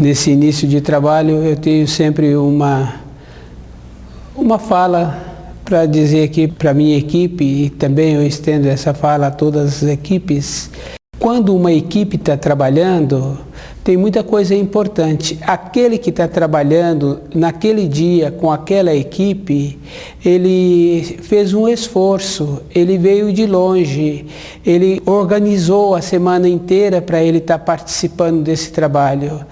Nesse início de trabalho eu tenho sempre uma fala para dizer aqui para a minha equipe, e também eu estendo essa fala a todas as equipes. Quando uma equipe está trabalhando, tem muita coisa importante. Aquele que está trabalhando naquele dia com aquela equipe, ele fez um esforço, ele veio de longe, ele organizou a semana inteira para ele estar participando desse trabalho.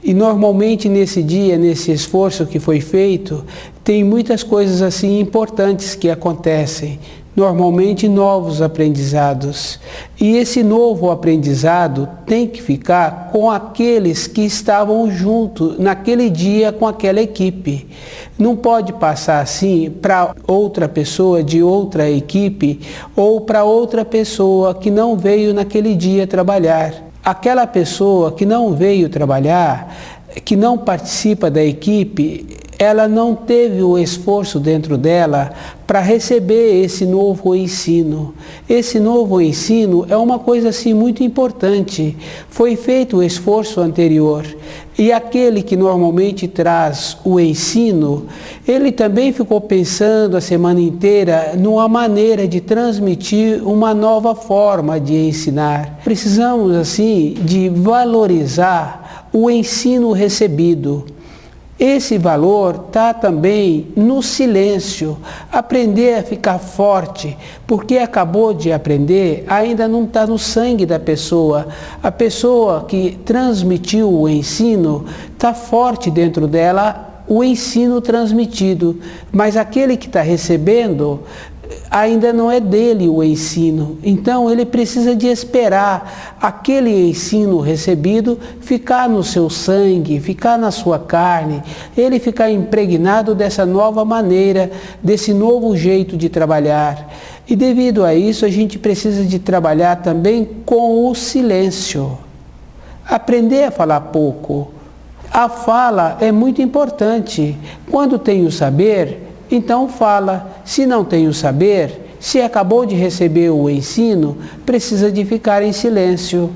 E normalmente nesse dia, nesse esforço que foi feito, tem muitas coisas assim importantes que acontecem. Normalmente novos aprendizados. E esse novo aprendizado tem que ficar com aqueles que estavam junto naquele dia com aquela equipe. Não pode passar assim para outra pessoa de outra equipe ou para outra pessoa que não veio naquele dia trabalhar. Aquela pessoa que não veio trabalhar, que não participa da equipe, ela não teve o esforço dentro dela para receber esse novo ensino. Esse novo ensino é uma coisa assim muito importante. Foi feito o esforço anterior. E aquele que normalmente traz o ensino, ele também ficou pensando a semana inteira numa maneira de transmitir uma nova forma de ensinar. Precisamos assim de valorizar o ensino recebido. Esse valor está também no silêncio, aprender a ficar forte, porque acabou de aprender, ainda não está no sangue da pessoa. A pessoa que transmitiu o ensino está forte dentro dela, o ensino transmitido, mas aquele que está recebendo ainda não é dele o ensino, então ele precisa de esperar aquele ensino recebido ficar no seu sangue, ficar na sua carne, ele ficar impregnado dessa nova maneira, desse novo jeito de trabalhar. E devido a isso a gente precisa de trabalhar também com o silêncio, aprender a falar pouco. A fala é muito importante. Quando tem o saber, então fala. Se não tem o saber, se acabou de receber o ensino, precisa de ficar em silêncio.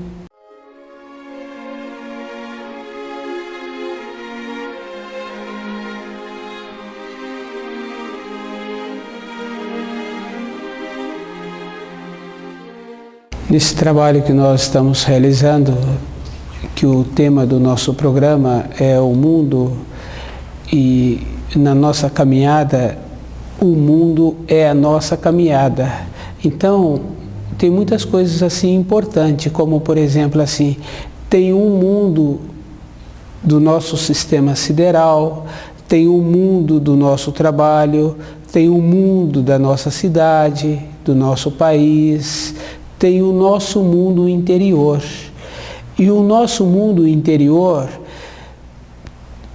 Nesse trabalho que nós estamos realizando, que o tema do nosso programa é o mundo, e na nossa caminhada, o mundo é a nossa caminhada. Então, tem muitas coisas assim importantes, como por exemplo assim, tem um mundo do nosso sistema sideral, tem um mundo do nosso trabalho, tem um mundo da nossa cidade, do nosso país, tem o nosso mundo interior. E o nosso mundo interior,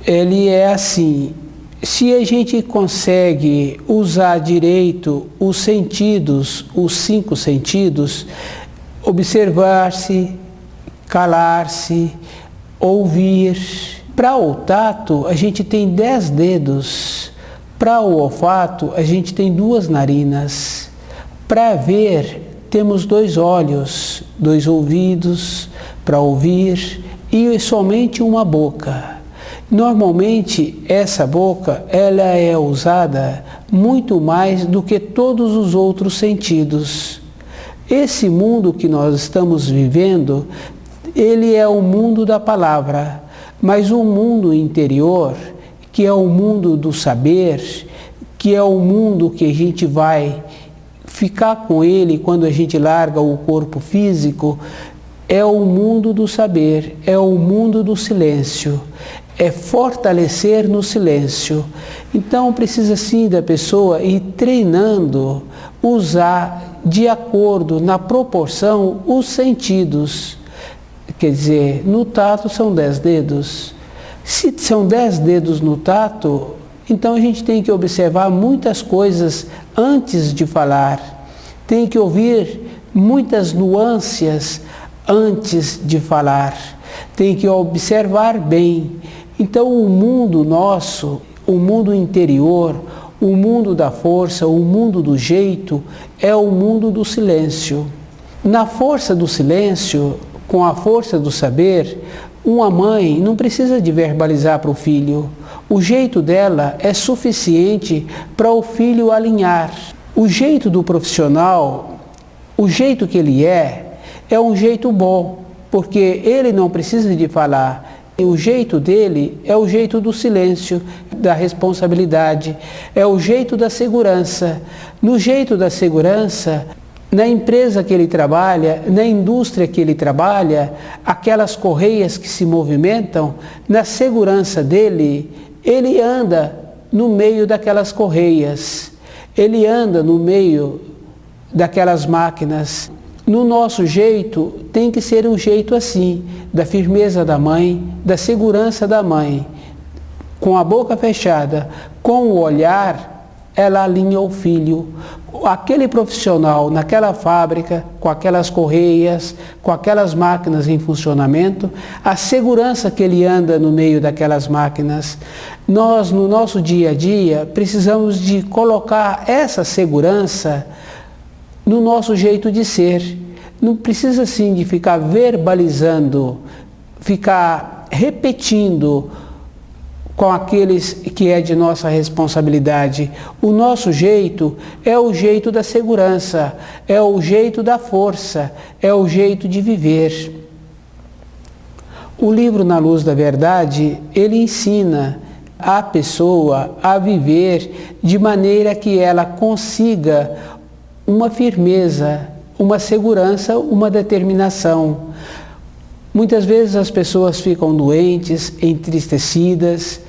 ele é assim, se a gente consegue usar direito os sentidos, os 5 sentidos, observar-se, calar-se, ouvir. Para o tato, a gente tem 10 dedos. Para o olfato, a gente tem 2 narinas. Para ver, temos 2 olhos, 2 ouvidos para ouvir e somente uma boca. Normalmente, essa boca, ela é usada muito mais do que todos os outros sentidos. Esse mundo que nós estamos vivendo, ele é o mundo da palavra, mas o mundo interior, que é o mundo do saber, que é o mundo que a gente vai ficar com ele quando a gente larga o corpo físico, é o mundo do saber, é o mundo do silêncio. É fortalecer no silêncio. Então precisa sim da pessoa ir treinando, usar de acordo, na proporção, os sentidos. Quer dizer, no tato são 10 dedos. Se são 10 dedos no tato, então a gente tem que observar muitas coisas antes de falar. Tem que ouvir muitas nuances antes de falar. Tem que observar bem. Então o mundo nosso, o mundo interior, o mundo da força, o mundo do jeito, é o mundo do silêncio. Na força do silêncio, com a força do saber, Uma mãe não precisa de verbalizar para o filho. O jeito dela é suficiente para o filho alinhar. O jeito do profissional, o jeito que ele é um jeito bom, porque ele não precisa de falar. O jeito dele é o jeito do silêncio, da responsabilidade, é o jeito da segurança. No jeito da segurança, na empresa que ele trabalha, na indústria que ele trabalha, aquelas correias que se movimentam, na segurança dele, ele anda no meio daquelas correias, ele anda no meio daquelas máquinas. No nosso jeito, tem que ser um jeito assim, da firmeza da mãe, da segurança da mãe. Com a boca fechada, com o olhar, ela alinha o filho. Aquele profissional naquela fábrica, com aquelas correias, com aquelas máquinas em funcionamento, a segurança que ele anda no meio daquelas máquinas. Nós, no nosso dia a dia, precisamos de colocar essa segurança no nosso jeito de ser. Não precisa sim de ficar verbalizando, ficar repetindo com aqueles que é de nossa responsabilidade. O nosso jeito é o jeito da segurança, é o jeito da força, é o jeito de viver. O livro Na Luz da Verdade, ele ensina a pessoa a viver de maneira que ela consiga uma firmeza, uma segurança, uma determinação. Muitas vezes as pessoas ficam doentes, entristecidas,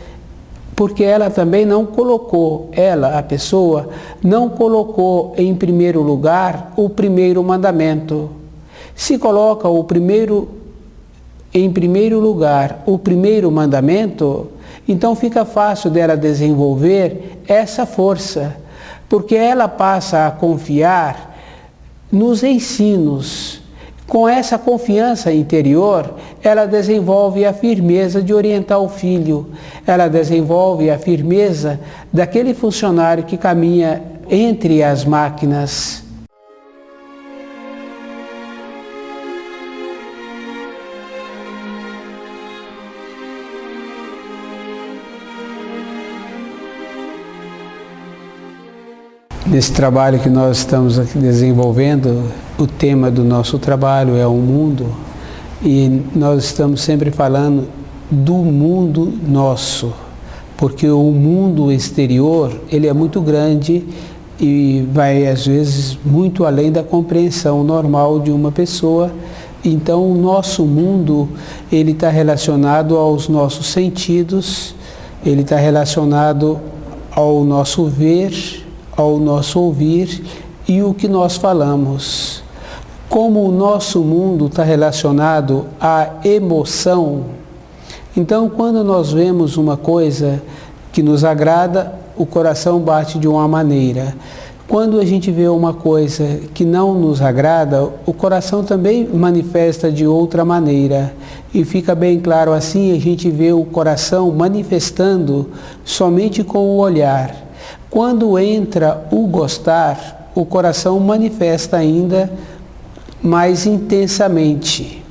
porque ela também não colocou, a pessoa, não colocou em primeiro lugar o primeiro mandamento. Se coloca em primeiro lugar o primeiro mandamento, então fica fácil dela desenvolver essa força, porque ela passa a confiar nos ensinos. Com essa confiança interior, ela desenvolve a firmeza de orientar o filho, ela desenvolve a firmeza daquele funcionário que caminha entre as máquinas. Nesse trabalho que nós estamos aqui desenvolvendo, o tema do nosso trabalho é o mundo, e nós estamos sempre falando do mundo nosso, porque o mundo exterior, ele é muito grande e vai às vezes muito além da compreensão normal de uma pessoa. Então o nosso mundo, ele está relacionado aos nossos sentidos, ele está relacionado ao nosso ver, ao nosso ouvir e o que nós falamos. Como o nosso mundo está relacionado à emoção, então quando nós vemos uma coisa que nos agrada, o coração bate de uma maneira. Quando a gente vê uma coisa que não nos agrada, o coração também manifesta de outra maneira. E fica bem claro assim, a gente vê o coração manifestando somente com o olhar. Quando entra o gostar, o coração manifesta ainda mais intensamente.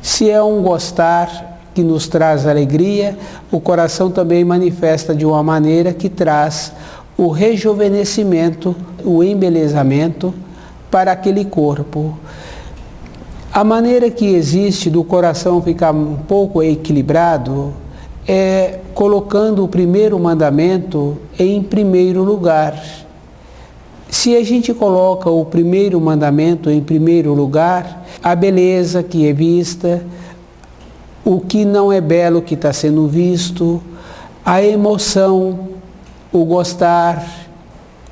Se é um gostar que nos traz alegria, o coração também manifesta de uma maneira que traz o rejuvenescimento, o embelezamento para aquele corpo. A maneira que existe do coração ficar um pouco equilibrado é colocando o primeiro mandamento em primeiro lugar. Se a gente coloca o primeiro mandamento em primeiro lugar, a beleza que é vista, o que não é belo que está sendo visto, a emoção, o gostar,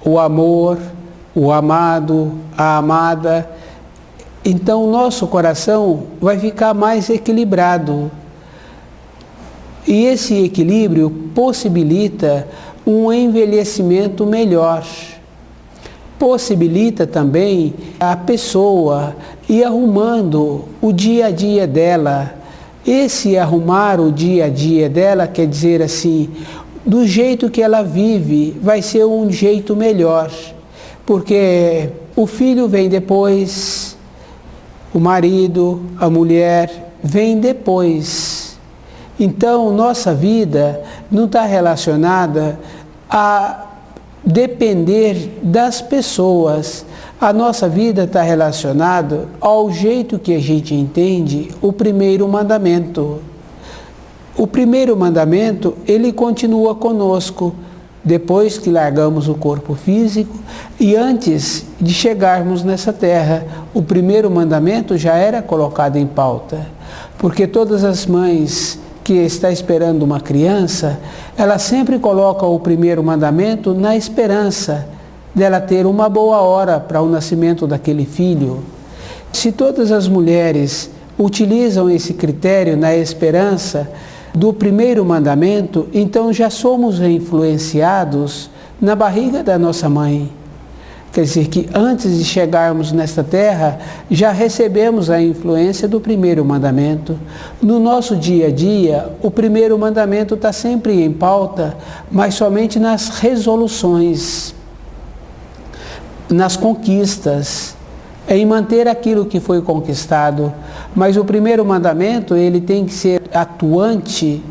o amor, o amado, a amada, então o nosso coração vai ficar mais equilibrado. E esse equilíbrio possibilita um envelhecimento melhor. Possibilita também a pessoa ir arrumando o dia a dia dela. Esse arrumar o dia a dia dela quer dizer assim, do jeito que ela vive, vai ser um jeito melhor. Porque o filho vem depois, o marido, a mulher, vem depois. Então, nossa vida não está relacionada a depender das pessoas. A nossa vida está relacionada ao jeito que a gente entende o primeiro mandamento. O primeiro mandamento, ele continua conosco depois que largamos o corpo físico e antes de chegarmos nessa terra. O primeiro mandamento já era colocado em pauta, porque todas as mães que está esperando uma criança, ela sempre coloca o primeiro mandamento na esperança dela ter uma boa hora para o nascimento daquele filho. Se todas as mulheres utilizam esse critério na esperança do primeiro mandamento, então já somos influenciados na barriga da nossa mãe. Quer dizer que antes de chegarmos nesta terra, já recebemos a influência do primeiro mandamento. No nosso dia a dia, o primeiro mandamento está sempre em pauta, mas somente nas resoluções, nas conquistas, em manter aquilo que foi conquistado. Mas o primeiro mandamento, ele tem que ser atuante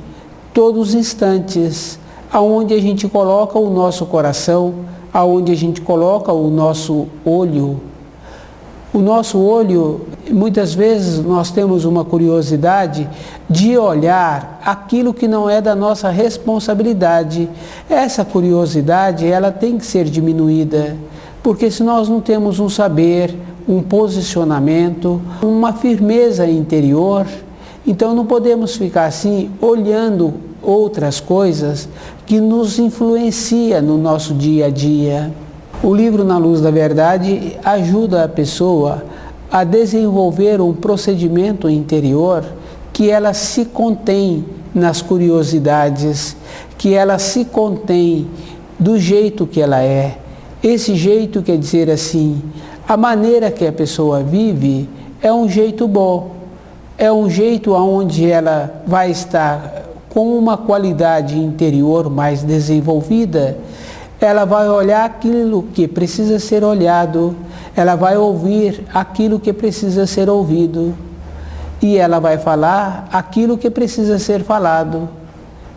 todos os instantes, aonde a gente coloca o nosso coração, aonde a gente coloca o nosso olho. O nosso olho, muitas vezes nós temos uma curiosidade de olhar aquilo que não é da nossa responsabilidade. Essa curiosidade, ela tem que ser diminuída, porque se nós não temos um saber, um posicionamento, uma firmeza interior, então não podemos ficar assim olhando outras coisas que nos influenciam no nosso dia a dia. O livro Na Luz da Verdade ajuda a pessoa a desenvolver um procedimento interior que ela se contém nas curiosidades, que ela se contém do jeito que ela é. Esse jeito quer dizer assim, a maneira que a pessoa vive é um jeito bom, é um jeito onde ela vai estar com uma qualidade interior mais desenvolvida. Ela vai olhar aquilo que precisa ser olhado, ela vai ouvir aquilo que precisa ser ouvido e ela vai falar aquilo que precisa ser falado.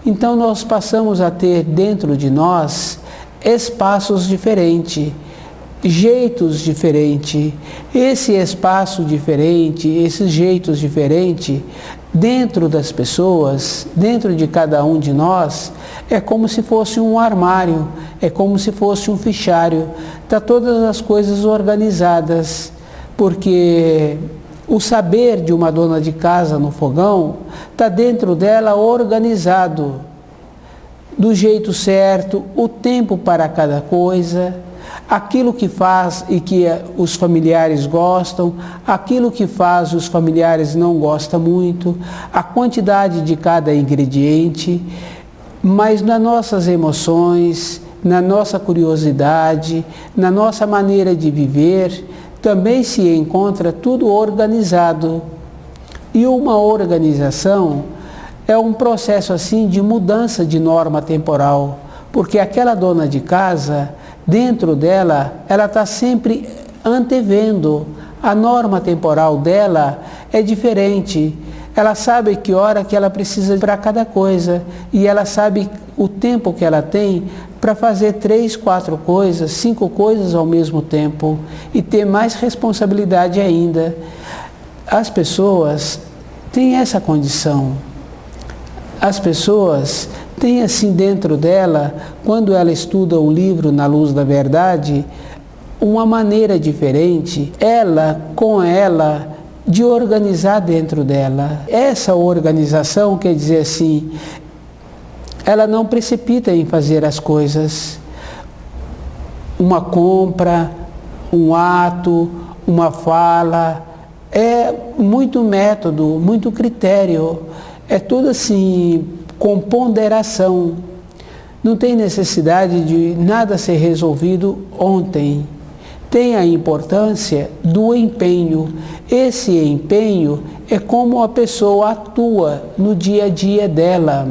Então nós passamos a ter dentro de nós espaços diferentes, jeitos diferentes. Esse espaço diferente, esses jeitos diferentes, dentro das pessoas, dentro de cada um de nós, é como se fosse um armário, é como se fosse um fichário. Está todas as coisas organizadas, porque o saber de uma dona de casa no fogão está dentro dela organizado, do jeito certo, o tempo para cada coisa, aquilo que faz e que os familiares gostam, aquilo que faz os familiares não gostam muito, a quantidade de cada ingrediente, mas nas nossas emoções, na nossa curiosidade, na nossa maneira de viver, também se encontra tudo organizado. E uma organização é um processo assim de mudança de norma temporal, porque aquela dona de casa, dentro dela, ela está sempre antevendo. A norma temporal dela é diferente. Ela sabe que hora que ela precisa para cada coisa e ela sabe o tempo que ela tem para fazer 3, 4 coisas, 5 coisas ao mesmo tempo e ter mais responsabilidade ainda. As pessoas têm essa condição. As pessoas têm assim dentro dela, quando ela estuda o livro Na Luz da Verdade, uma maneira diferente, de organizar dentro dela. Essa organização quer dizer assim, ela não precipita em fazer as coisas. Uma compra, um ato, uma fala, é muito método, muito critério. É tudo assim, com ponderação. Não tem necessidade de nada ser resolvido ontem. Tem a importância do empenho. Esse empenho é como a pessoa atua no dia a dia dela.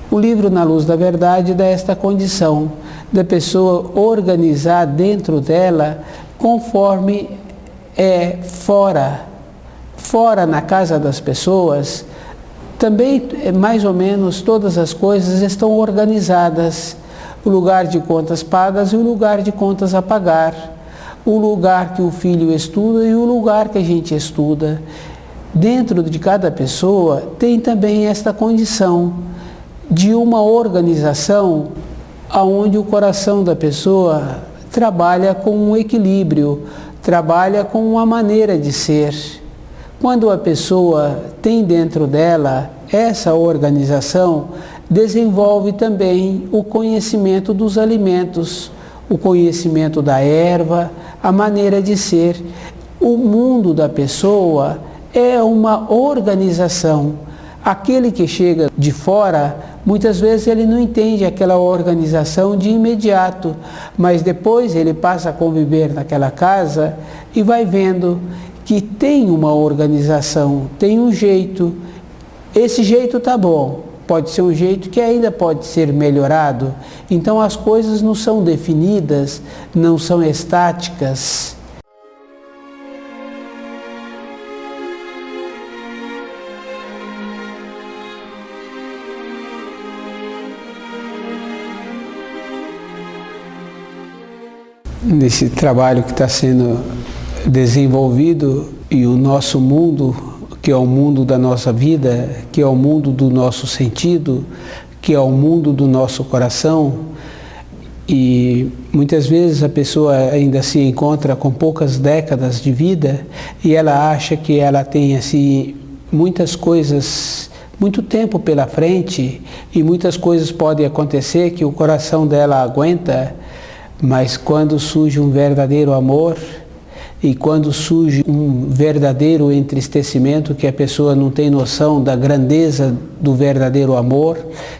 O livro Na Luz da Verdade dá esta condição da pessoa organizar dentro dela conforme é fora. Fora, na casa das pessoas, também mais ou menos todas as coisas estão organizadas. O lugar de contas pagas e o lugar de contas a pagar. O lugar que o filho estuda e o lugar que a gente estuda. Dentro de cada pessoa tem também esta condição de uma organização onde o coração da pessoa trabalha com um equilíbrio, trabalha com uma maneira de ser. Quando a pessoa tem dentro dela essa organização, desenvolve também o conhecimento dos alimentos, o conhecimento da erva, a maneira de ser. O mundo da pessoa é uma organização. Aquele que chega de fora, muitas vezes ele não entende aquela organização de imediato, mas depois ele passa a conviver naquela casa e vai vendo que tem uma organização, tem um jeito. Esse jeito está bom, pode ser um jeito que ainda pode ser melhorado. Então as coisas não são definidas, não são estáticas. Nesse trabalho que está sendo desenvolvido e o nosso mundo, que é o mundo da nossa vida, que é o mundo do nosso sentido, que é o mundo do nosso coração, e muitas vezes a pessoa ainda se encontra com poucas décadas de vida e ela acha que ela tem assim muitas coisas, muito tempo pela frente e muitas coisas podem acontecer que o coração dela aguenta. Mas quando surge um verdadeiro amor e quando surge um verdadeiro entristecimento, que a pessoa não tem noção da grandeza do verdadeiro amor,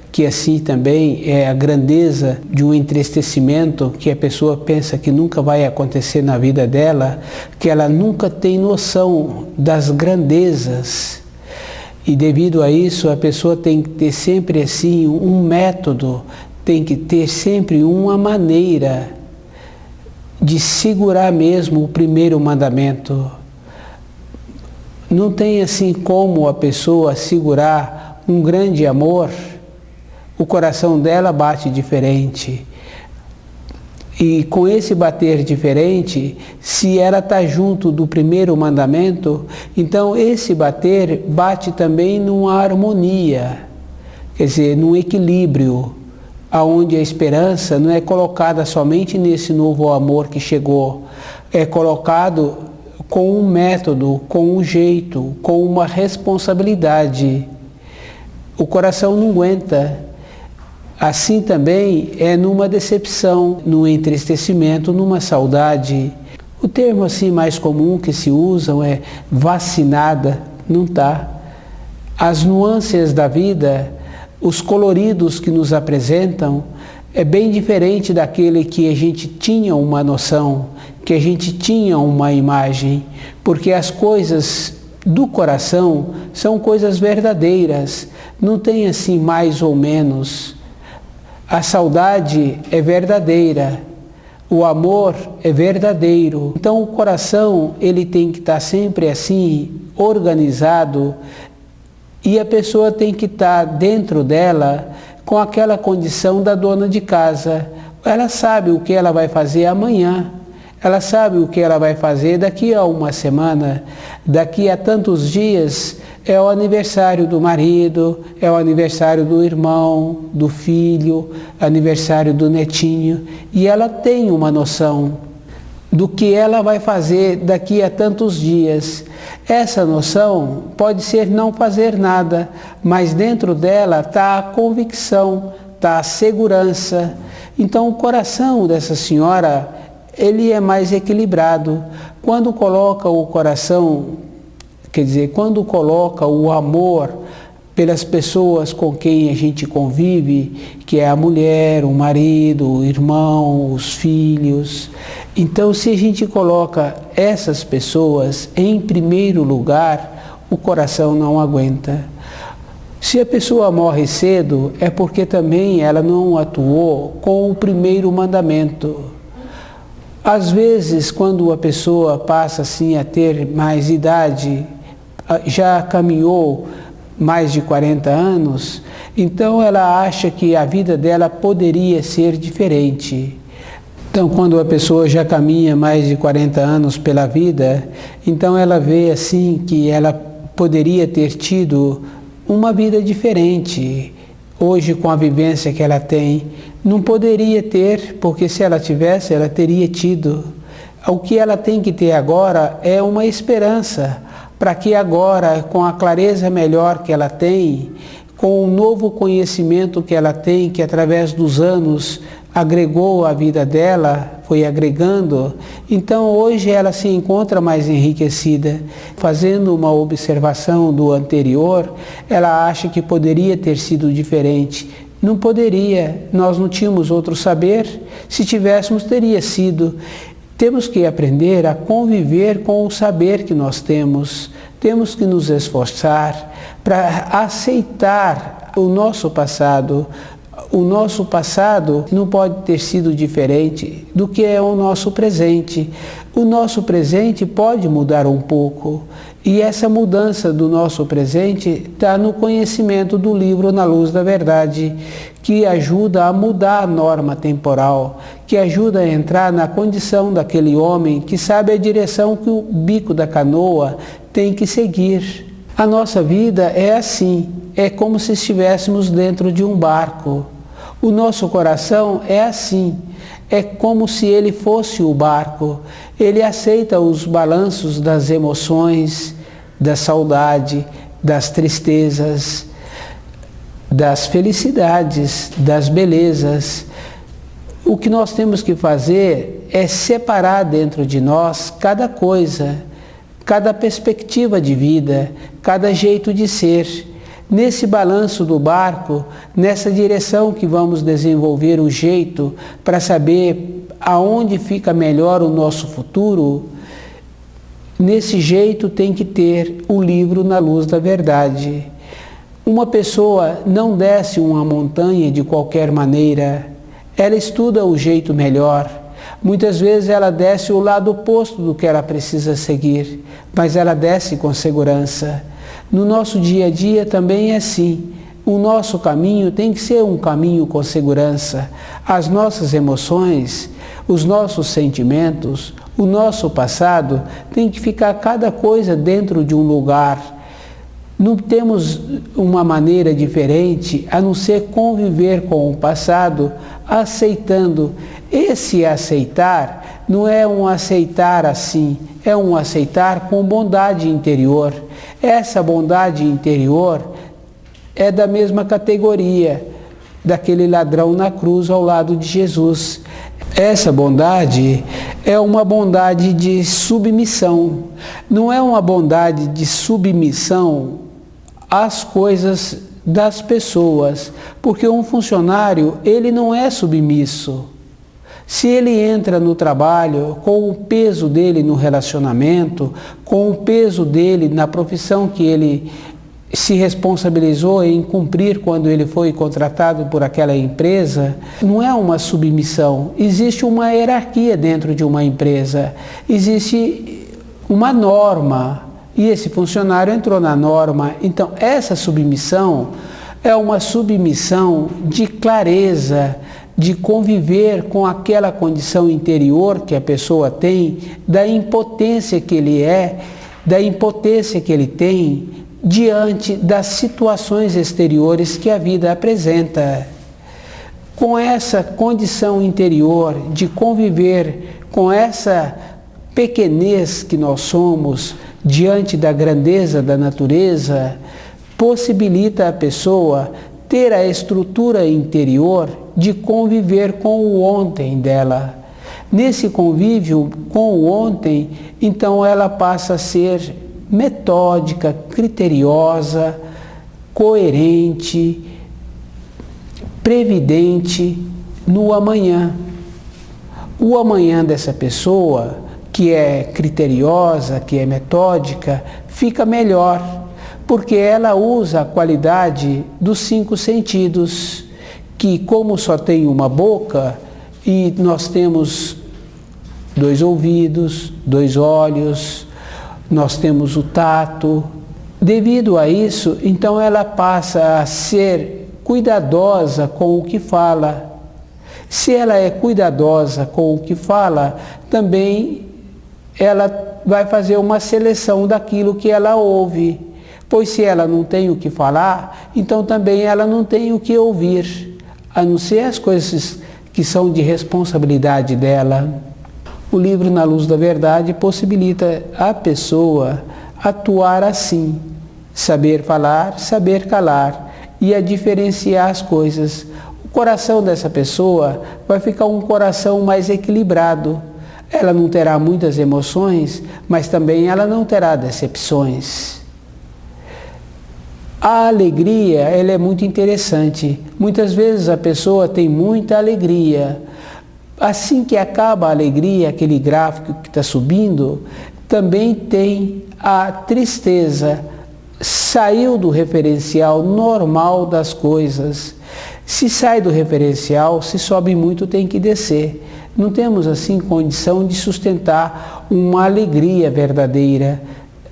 que assim também é a grandeza de um entristecimento que a pessoa pensa que nunca vai acontecer na vida dela, que ela nunca tem noção das grandezas. E devido a isso, a pessoa tem que ter sempre assim um método, tem que ter sempre uma maneira de segurar mesmo o primeiro mandamento. Não tem assim como a pessoa segurar um grande amor, o coração dela bate diferente. E com esse bater diferente, se ela está junto do primeiro mandamento, então esse bater bate também numa harmonia, quer dizer, num equilíbrio, aonde a esperança não é colocada somente nesse novo amor que chegou, é colocado com um método, com um jeito, com uma responsabilidade. O coração não aguenta. Assim também é numa decepção, num entristecimento, numa saudade. O termo assim mais comum que se usam é vacinada, não está. As nuances da vida, os coloridos que nos apresentam, é bem diferente daquele que a gente tinha uma noção, que a gente tinha uma imagem, porque as coisas do coração são coisas verdadeiras, não tem assim mais ou menos. A saudade é verdadeira, o amor é verdadeiro. Então o coração ele tem que estar sempre assim, organizado, e a pessoa tem que estar dentro dela com aquela condição da dona de casa. Ela sabe o que ela vai fazer amanhã, ela sabe o que ela vai fazer daqui a uma semana, daqui a tantos dias é o aniversário do marido, é o aniversário do irmão, do filho, aniversário do netinho, e ela tem uma noção do que ela vai fazer daqui a tantos dias. Essa noção pode ser não fazer nada, mas dentro dela está a convicção, está a segurança. Então o coração dessa senhora, ele é mais equilibrado. Quando coloca o coração, quer dizer, quando coloca o amor pelas pessoas com quem a gente convive, que é a mulher, o marido, o irmão, os filhos. Então, se a gente coloca essas pessoas em primeiro lugar, o coração não aguenta. Se a pessoa morre cedo, é porque também ela não atuou com o primeiro mandamento. Às vezes, quando a pessoa passa assim a ter mais idade, já caminhou mais de 40 anos, então ela acha que a vida dela poderia ser diferente. Então, quando a pessoa já caminha mais de 40 anos pela vida, então ela vê assim que ela poderia ter tido uma vida diferente. Hoje, com a vivência que ela tem, não poderia ter, porque se ela tivesse, ela teria tido. O que ela tem que ter agora é uma esperança, para que agora, com a clareza melhor que ela tem, com o novo conhecimento que ela tem, que através dos anos agregou a vida dela, foi agregando, então hoje ela se encontra mais enriquecida. Fazendo uma observação do anterior, ela acha que poderia ter sido diferente. Não poderia, nós não tínhamos outro saber, se tivéssemos teria sido. Temos que aprender a conviver com o saber que nós temos. Temos que nos esforçar para aceitar o nosso passado. O nosso passado não pode ter sido diferente do que é o nosso presente. O nosso presente pode mudar um pouco. E essa mudança do nosso presente está no conhecimento do livro Na Luz da Verdade, que ajuda a mudar a norma temporal, que ajuda a entrar na condição daquele homem que sabe a direção que o bico da canoa tem que seguir. A nossa vida é assim, é como se estivéssemos dentro de um barco. O nosso coração é assim, é como se ele fosse o barco. Ele aceita os balanços das emoções, da saudade, das tristezas, das felicidades, das belezas. O que nós temos que fazer é separar dentro de nós cada coisa, cada perspectiva de vida, cada jeito de ser. Nesse balanço do barco, nessa direção que vamos desenvolver o jeito para saber aonde fica melhor o nosso futuro, nesse jeito tem que ter o livro Na Luz da Verdade. Uma pessoa não desce uma montanha de qualquer maneira, ela estuda o jeito melhor. Muitas vezes ela desce o lado oposto do que ela precisa seguir, mas ela desce com segurança. No nosso dia a dia também é assim. O nosso caminho tem que ser um caminho com segurança. As nossas emoções, os nossos sentimentos, o nosso passado tem que ficar cada coisa dentro de um lugar. Não temos uma maneira diferente a não ser conviver com o passado, aceitando. Esse aceitar não é um aceitar assim, é um aceitar com bondade interior. Essa bondade interior é da mesma categoria daquele ladrão na cruz ao lado de Jesus. Essa bondade é uma bondade de submissão, não é uma bondade de submissão às coisas das pessoas, porque um funcionário, ele não é submisso. Se ele entra no trabalho com o peso dele no relacionamento, com o peso dele na profissão que ele se responsabilizou em cumprir quando ele foi contratado por aquela empresa, não é uma submissão. Existe uma hierarquia dentro de uma empresa, existe uma norma, e esse funcionário entrou na norma. Então, essa submissão é uma submissão de clareza, de conviver com aquela condição interior que a pessoa tem, da impotência que ele é, da impotência que ele tem diante das situações exteriores que a vida apresenta. Com essa condição interior de conviver com essa pequenez que nós somos diante da grandeza da natureza, possibilita a pessoa ter a estrutura interior de conviver com o ontem dela. Nesse convívio com o ontem, então ela passa a ser metódica, criteriosa, coerente, previdente no amanhã. O amanhã dessa pessoa, que é criteriosa, que é metódica, fica melhor, porque ela usa a qualidade dos 5 sentidos, que como só tem uma boca, e nós temos 2 ouvidos, 2 olhos, nós temos o tato, Devido a isso, então ela passa a ser cuidadosa com o que fala. Se ela é cuidadosa com o que fala, também ela vai fazer uma seleção daquilo que ela ouve. Pois se ela não tem o que falar, então também ela não tem o que ouvir, a não ser as coisas que são de responsabilidade dela. O livro Na Luz da Verdade possibilita a pessoa atuar assim, saber falar, saber calar e a diferenciar as coisas. O coração dessa pessoa vai ficar um coração mais equilibrado. Ela não terá muitas emoções, mas também ela não terá decepções. A alegria, ela é muito interessante. Muitas vezes a pessoa tem muita alegria. Assim que acaba a alegria, aquele gráfico que está subindo, também tem a tristeza. Saiu do referencial normal das coisas. Se sai do referencial, se sobe muito, tem que descer. Não temos assim condição de sustentar uma alegria verdadeira.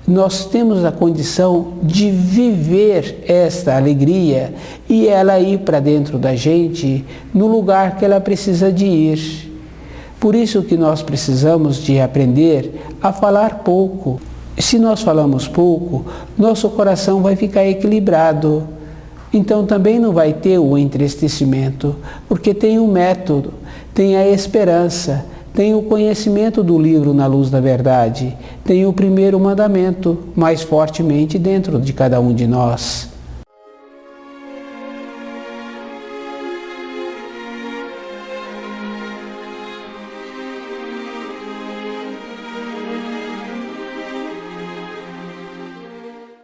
Nós temos a condição de viver esta alegria e ela ir para dentro da gente no lugar que ela precisa de ir. Por isso que nós precisamos de aprender a falar pouco. Se nós falamos pouco, nosso coração vai ficar equilibrado. Então também não vai ter o entristecimento, porque tem um método, tem a esperança, tem o conhecimento do livro Na Luz da Verdade, tem o primeiro mandamento mais fortemente dentro de cada um de nós.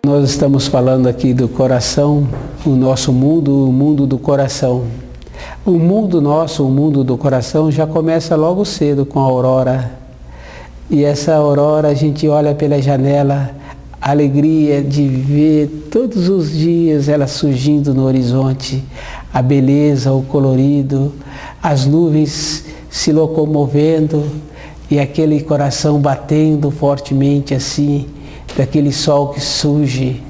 Nós estamos falando aqui do coração, o nosso mundo, o mundo do coração. O mundo nosso, o mundo do coração, já começa logo cedo com a aurora. E essa aurora a gente olha pela janela, a alegria de ver todos os dias ela surgindo no horizonte, a beleza, o colorido, as nuvens se locomovendo e aquele coração batendo fortemente assim, daquele sol que surge,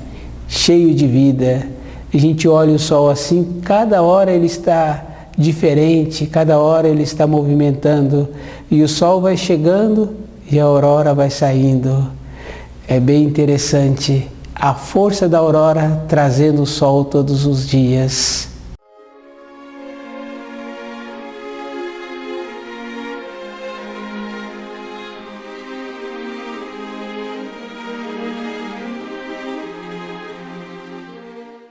cheio de vida. A gente olha o sol assim, cada hora ele está diferente, cada hora ele está movimentando e o sol vai chegando e a aurora vai saindo. É bem interessante a força da aurora trazendo o sol todos os dias.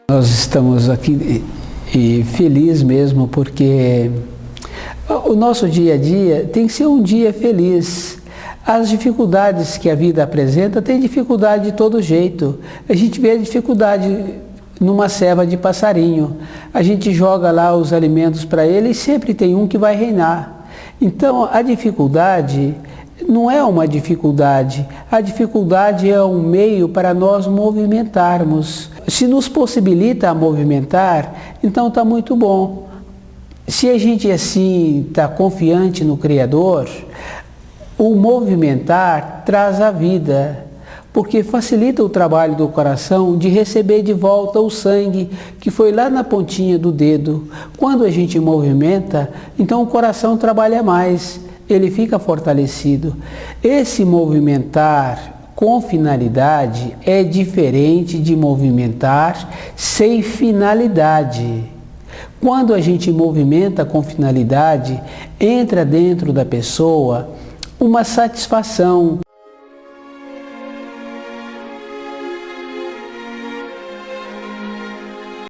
Nós estamos aqui e feliz mesmo porque o nosso dia a dia tem que ser um dia feliz. As dificuldades que a vida apresenta, tem dificuldade de todo jeito. A gente vê a dificuldade numa ceva de passarinho. A gente joga lá os alimentos para ele e sempre tem um que vai reinar. Então a dificuldade não é uma dificuldade. A dificuldade é um meio para nós movimentarmos. Se nos possibilita a movimentar, então está muito bom. Se a gente assim está confiante no Criador, o movimentar traz a vida, porque facilita o trabalho do coração de receber de volta o sangue que foi lá na pontinha do dedo. Quando a gente movimenta, então o coração trabalha mais, ele fica fortalecido. Esse movimentar com finalidade é diferente de movimentar sem finalidade. Quando a gente movimenta com finalidade, entra dentro da pessoa uma satisfação.